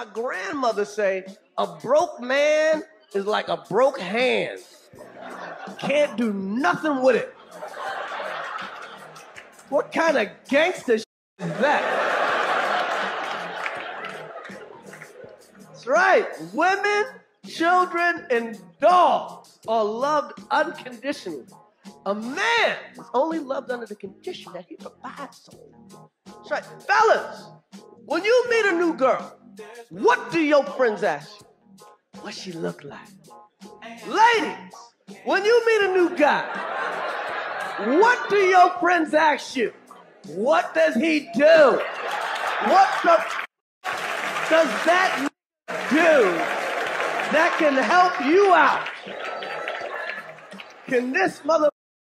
my grandmother say, a broke man is like a broke hand. Can't do nothing with it. What kind of gangster shit is that? That's right. Women, children, and dogs are loved unconditionally. A man is only loved under the condition that he provides something. That's right. Fellas, when you meet a new girl, what do your friends ask you? What she look like? Ladies, when you meet a new guy, what do your friends ask you? What does he do? What the does that do that can help you out? Can this mother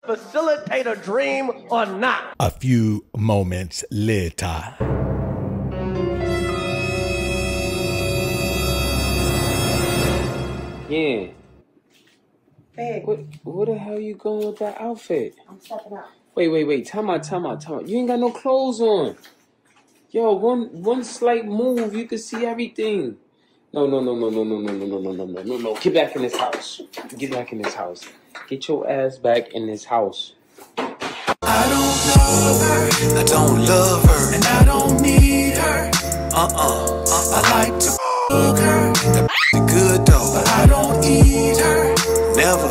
facilitate a dream or not? A few moments later. Yeah. Hey. What the hell you going with that outfit? I'm stepping out. Wait. Time out. You ain't got no clothes on. Yo, one slight move, you can see everything. No. Get back in this house. Get back in this house. Get your ass back in this house. I don't love her, I don't love her, and I don't need her. I like to fuck her, that good though, but I don't eat her. Never.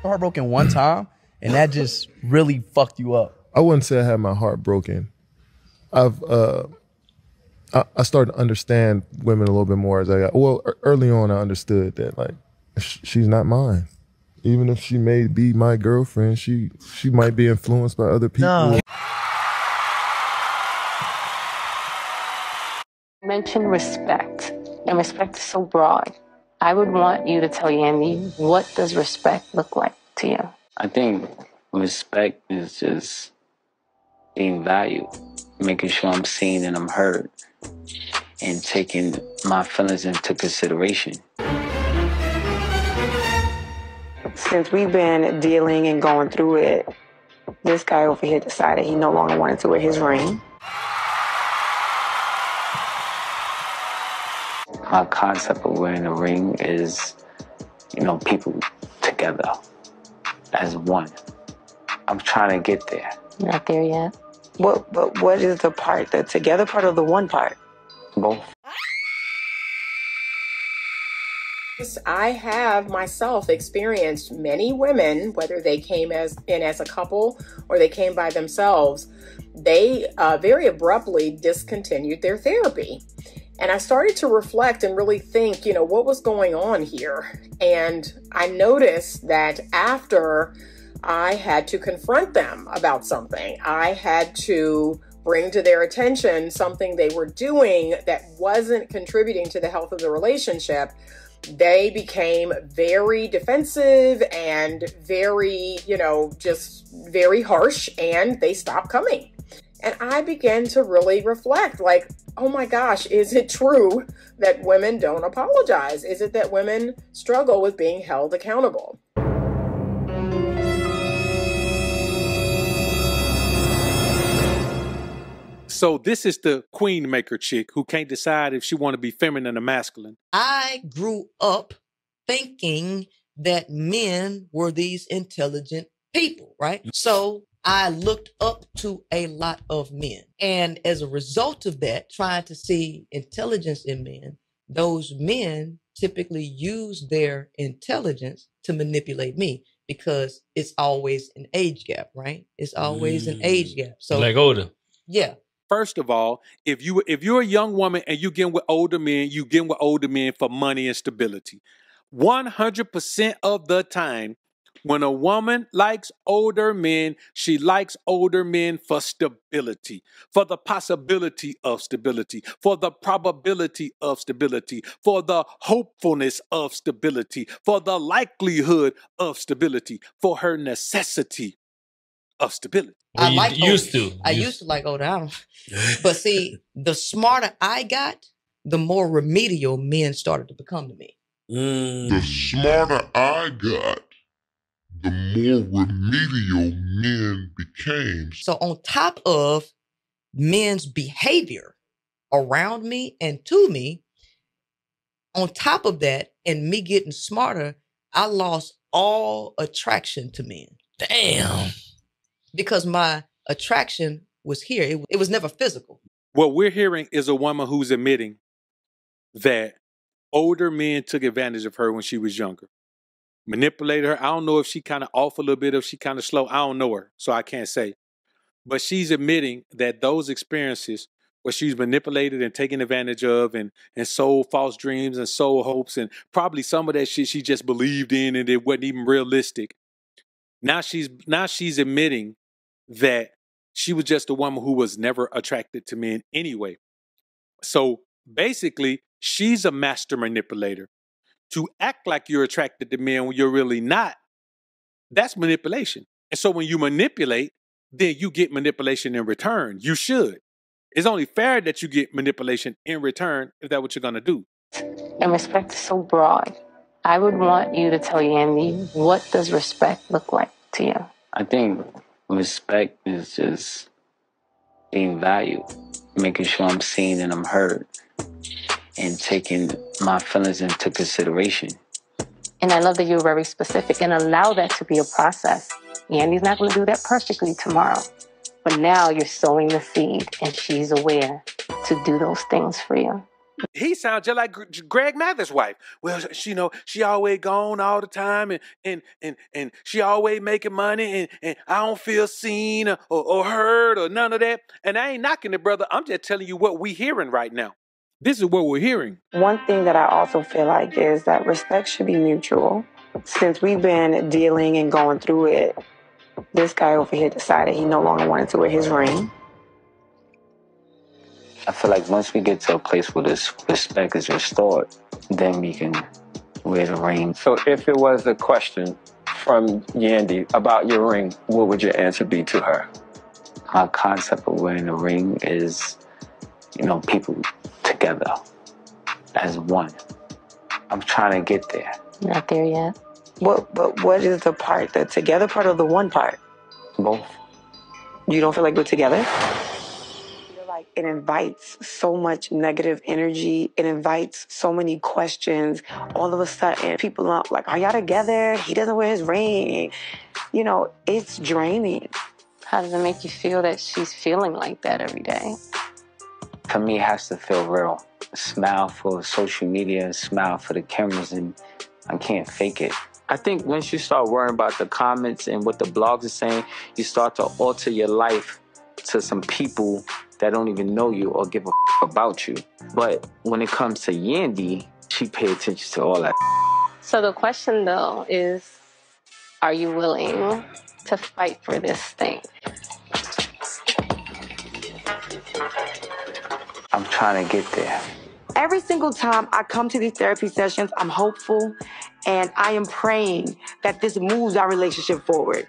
Heartbroken one time, and that just really fucked you up. I wouldn't say I had my heart broken. I started to understand women a little bit more as I got. Well, early on, I understood that like she's not mine. Even if she may be my girlfriend, she might be influenced by other people. No. Mention respect, and respect is so broad. I would want you to tell Yandy, what does respect look like to you? I think respect is just being valued, making sure I'm seen and I'm heard, and taking my feelings into consideration. Since we've been dealing and going through it, this guy over here decided he no longer wanted to wear his ring. My concept of wearing a ring is, people together as one. I'm trying to get there. Not there yet. What is the part, the together part or the one part? Both. I have myself experienced many women, whether they came in as a couple or they came by themselves, they very abruptly discontinued their therapy. And I started to reflect and really think, what was going on here? And I noticed that after I had to confront them about something, I had to bring to their attention something they were doing that wasn't contributing to the health of the relationship, they became very defensive and very, just very harsh, and they stopped coming. And I began to really reflect, like, oh my gosh, is it true that women don't apologize? Is it that women struggle with being held accountable? So this is the queen maker chick who can't decide if she want to be feminine or masculine. I grew up thinking that men were these intelligent people, right? So I looked up to a lot of men. And as a result of that, trying to see intelligence in men, those men typically use their intelligence to manipulate me because it's always an age gap, right? It's always an age gap. So like older. Yeah. First of all, if you're a young woman and you getting with older men, you getting with older men for money and stability. 100% of the time, when a woman likes older men, she likes older men for stability, for the possibility of stability, for the probability of stability, for the hopefulness of stability, for the likelihood of stability, for her necessity of stability. I used to like older. But see, the smarter I got, the more remedial men started to become to me. The smarter I got, the more remedial men became. So on top of men's behavior around me and to me. On top of that, and me getting smarter, I lost all attraction to men. Damn. Because my attraction was here. It was never physical. What we're hearing is a woman who's admitting that older men took advantage of her when she was younger. Manipulated her. I don't know if she kind of off a little bit, if she kind of slow. I don't know her, so I can't say. But she's admitting that those experiences where she's manipulated and taken advantage of and sold false dreams and sold hopes and probably some of that shit she just believed in and it wasn't even realistic. Now she's admitting that she was just a woman who was never attracted to men anyway. So basically, she's a master manipulator. To act like you're attracted to men when you're really not, that's manipulation. And so when you manipulate, then you get manipulation in return. You should. It's only fair that you get manipulation in return if that's what you're going to do. And respect is so broad. I would want you to tell Yandy, what does respect look like to you? I think respect is just being valued, making sure I'm seen and I'm heard, and taking my feelings into consideration. And I love that you're very specific and allow that to be a process. Yandy's not going to do that perfectly tomorrow. But now you're sowing the seed and she's aware to do those things for you. He sounds just like Greg Mather's wife. Well, she always gone all the time and she always making money and I don't feel seen or heard or none of that. And I ain't knocking it, brother. I'm just telling you what we hearing right now. This is what we're hearing. One thing that I also feel like is that respect should be mutual. Since we've been dealing and going through it, this guy over here decided he no longer wanted to wear his ring. I feel like once we get to a place where this respect is restored, then we can wear the ring. So if it was a question from Yandy about your ring, what would your answer be to her? My concept of wearing a ring is, people together as one. I'm trying to get there. Not there yet. But what is the part, the together part or the one part? Both. You don't feel like we're together? Like it invites so much negative energy. It invites so many questions. All of a sudden, people are like, are y'all together? He doesn't wear his ring. It's draining. How does it make you feel that she's feeling like that every day? For me, it has to feel real. Smile for social media, smile for the cameras, and I can't fake it. I think once you start worrying about the comments and what the blogs are saying, you start to alter your life to some people that don't even know you or give a about you. But when it comes to Yandy, she pay attention to all that. So the question, though, is, are you willing to fight for this thing? I'm trying to get there. Every single time I come to these therapy sessions, I'm hopeful and I am praying that this moves our relationship forward.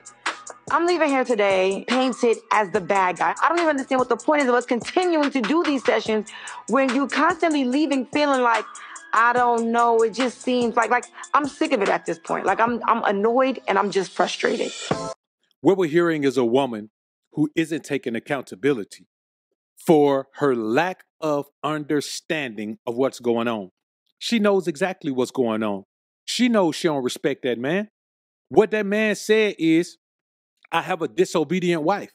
I'm leaving here today painted as the bad guy. I don't even understand what the point is of us continuing to do these sessions when you're constantly leaving feeling like, I don't know, it just seems like I'm sick of it at this point. Like I'm annoyed and I'm just frustrated. What we're hearing is a woman who isn't taking accountability for her lack of understanding of what's going on. She knows exactly what's going on. She knows she don't respect that man. What that man said is, I have a disobedient wife.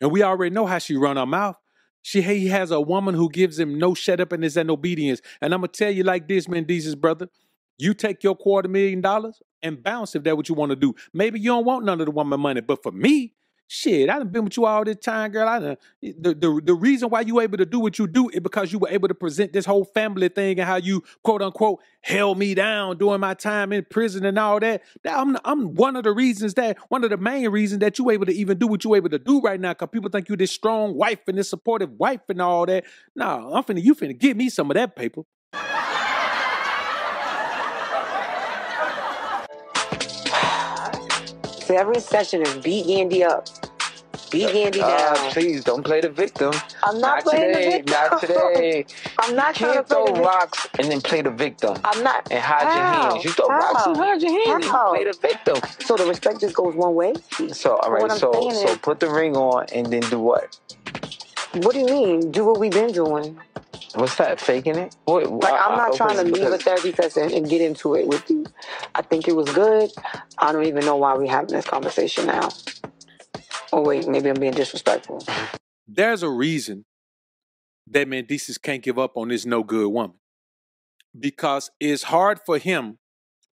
And we already know how she run her mouth. He has a woman who gives him no shut up and is an obedience. And I'm going to tell you like this, Mendeece's brother. You take your $250,000 and bounce if that's what you want to do. Maybe you don't want none of the woman money. But for me, shit, I done been with you all this time, girl. The reason why you able to do what you do is because you were able to present this whole family thing and how you, quote unquote, held me down during my time in prison and all that. I'm one of the main reasons that you able to even do what you able to do right now, because people think you this strong wife and this supportive wife and all that. No, you finna give me some of that paper. So every session is beat Yandy up. Beat Yandy down. Please don't play the victim. I'm not playing the victim. Not today. I'm not trying to throw play the victim. rocks and then play the victim. I'm not. And hide your hands. You throw rocks and hide your hands. And play the victim. So the respect just goes one way? So, all right. So put the ring on and then do what? What do you mean? Do what we've been doing. What's that? Faking it? Like, I'm not trying to leave a therapy session and get into it with you. I think it was good. I don't even know why we're having this conversation now. Oh, wait, maybe I'm being disrespectful. There's a reason that Mendeces can't give up on this no good woman. Because it's hard for him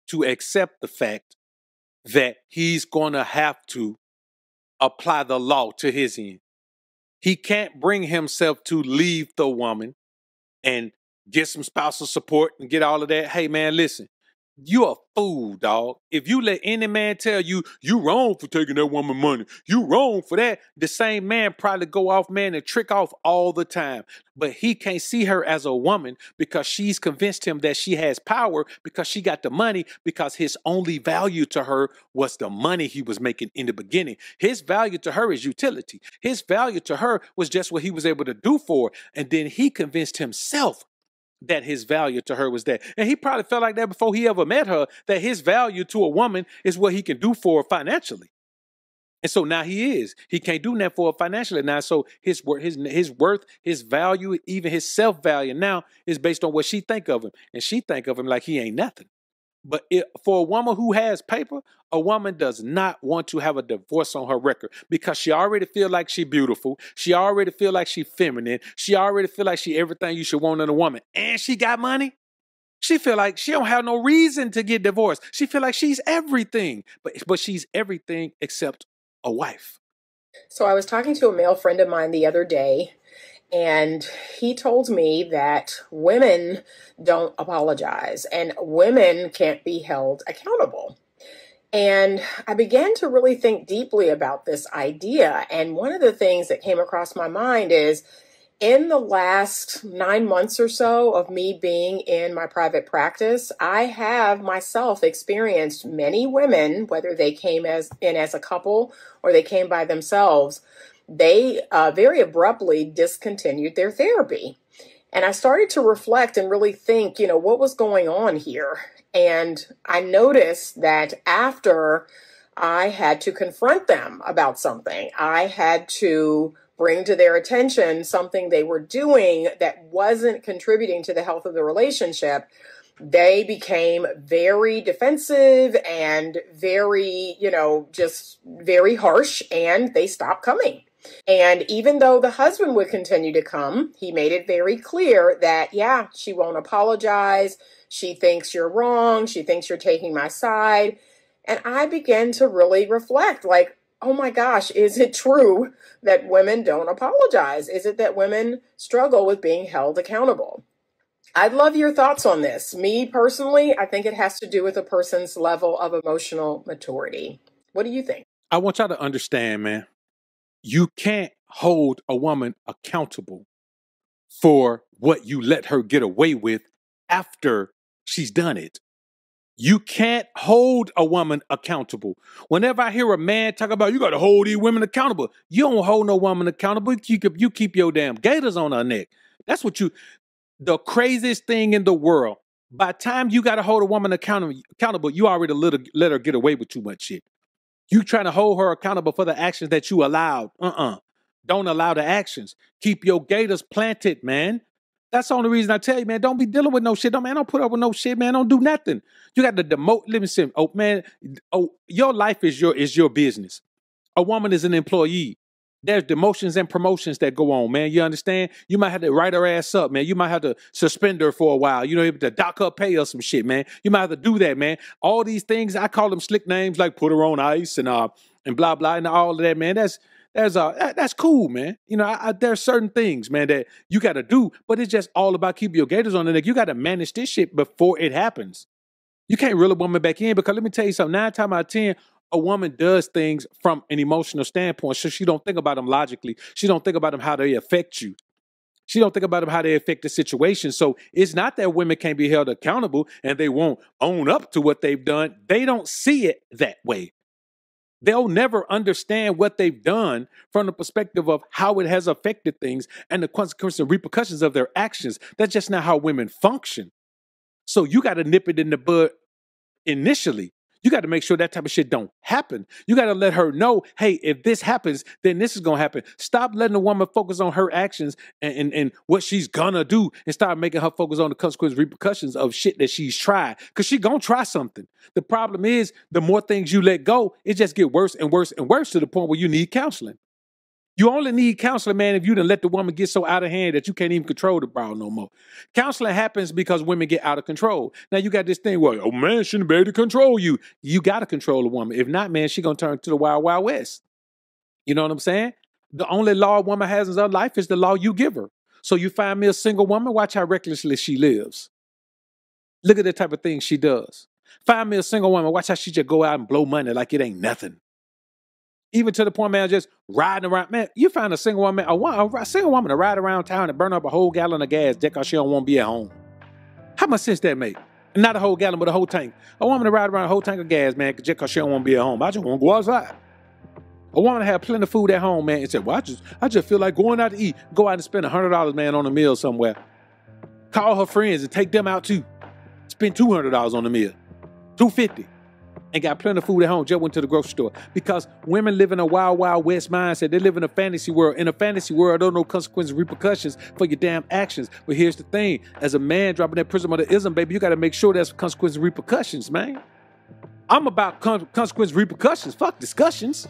to accept the fact that he's going to have to apply the law to his end. He can't bring himself to leave the woman and get some spousal support and get all of that. Hey, man, listen, you a fool, dog. If you let any man tell you, you wrong for taking that woman money, you wrong for that, the same man probably go off, man, and trick off all the time. But he can't see her as a woman because she's convinced him that she has power because she got the money, because his only value to her was the money he was making in the beginning. His value to her is utility. His value to her was just what he was able to do for her. And then he convinced himself that his value to her was that. And he probably felt like that before he ever met her, that his value to a woman is what he can do for her financially. And so now he is. He can't do that for her financially now. So his worth, his value, even his self-value now is based on what she think of him. And she think of him like he ain't nothing. But for a woman who has paper, a woman does not want to have a divorce on her record because she already feel like she beautiful. She already feel like she feminine. She already feel like she everything you should want in a woman. And she got money. She feel like she don't have no reason to get divorced. She feel like she's everything. But she's everything except a wife. So I was talking to a male friend of mine the other day, and he told me that women don't apologize and women can't be held accountable. And I began to really think deeply about this idea. And one of the things that came across my mind is, in the last 9 months or so of me being in my private practice, I have myself experienced many women, whether they came in as a couple or they came by themselves, they very abruptly discontinued their therapy. And I started to reflect and really think, what was going on here? And I noticed that after I had to confront them about something, I had to bring to their attention something they were doing that wasn't contributing to the health of the relationship, they became very defensive and very, just very harsh, and they stopped coming. And even though the husband would continue to come, he made it very clear that, yeah, she won't apologize. She thinks you're wrong. She thinks you're taking my side. And I began to really reflect, like, oh my gosh, is it true that women don't apologize? Is it that women struggle with being held accountable? I'd love your thoughts on this. Me personally, I think it has to do with a person's level of emotional maturity. What do you think? I want y'all to understand, man, you can't hold a woman accountable for what you let her get away with after she's done it. You can't hold a woman accountable. Whenever I hear a man talk about, you got to hold these women accountable, you don't hold no woman accountable. You keep your damn gators on her neck. That's what the craziest thing in the world. By the time you got to hold a woman accountable, you already let her get away with too much shit. You trying to hold her accountable for the actions that you allowed. Don't allow the actions. Keep your gators planted, man. That's the only reason I tell you, man, don't be dealing with no shit. Don't put up with no shit, man. Don't do nothing. You got to demote. Listen, your life is your business. A woman is an employee. There's demotions and promotions that go on, man. You understand? You might have to write her ass up, man. You might have to suspend her for a while. To dock her pay or some shit, man. You might have to do that, man. All these things, I call them slick names like put her on ice and blah, blah, and all of that, man. That's cool, man. There's certain things, man, that you got to do, but it's just all about keeping your gators on the neck. You got to manage this shit before it happens. You can't reel a woman back in because let me tell you something. 9 times out of 10, a woman does things from an emotional standpoint, so she don't think about them logically. She don't think about them how they affect you. She don't think about them how they affect the situation. So it's not that women can't be held accountable and they won't own up to what they've done. They don't see it that way. They'll never understand what they've done from the perspective of how it has affected things and the consequences and repercussions of their actions. That's just not how women function. So you got to nip it in the bud initially. You got to make sure that type of shit don't happen. You got to let her know, hey, if this happens, then this is going to happen. Stop letting a woman focus on her actions and what she's going to do and start making her focus on the consequences, repercussions of shit that she's tried. Because she's going to try something. The problem is the more things you let go, it just get worse and worse and worse to the point where you need counseling. You only need counseling, man, if you done let the woman get so out of hand that you can't even control the ball no more. Counseling happens because women get out of control. Now, you got this thing where, oh, man shouldn't be able to control you. You got to control a woman. If not, man, she going to turn to the wild, wild west. You know what I'm saying? The only law a woman has in her life is the law you give her. So you find me a single woman, watch how recklessly she lives. Look at the type of things she does. Find me a single woman, watch how she just go out and blow money like it ain't nothing. Even to the point, man, just riding around. Man, you find a single woman, a single woman to ride around town and burn up a whole gallon of gas just because she don't want to be at home. How much sense that make? Not a whole gallon, but a whole tank. A woman to ride around a whole tank of gas, man, just because she don't want to be at home. I just want to go outside. A woman to have plenty of food at home, man, and say, well, I just feel like going out to eat. Go out and spend $100, man, on a meal somewhere. Call her friends and take them out too. Spend $200 on the meal. $250. And got plenty of food at home, just went to the grocery store. Because women live in a wild, wild west mindset. They live in a fantasy world. In a fantasy world, there are no consequences, repercussions for your damn actions. But here's the thing. As a man dropping that prism of the ism, baby, you got to make sure there's consequences and repercussions, man. I'm about consequences, repercussions. Fuck discussions.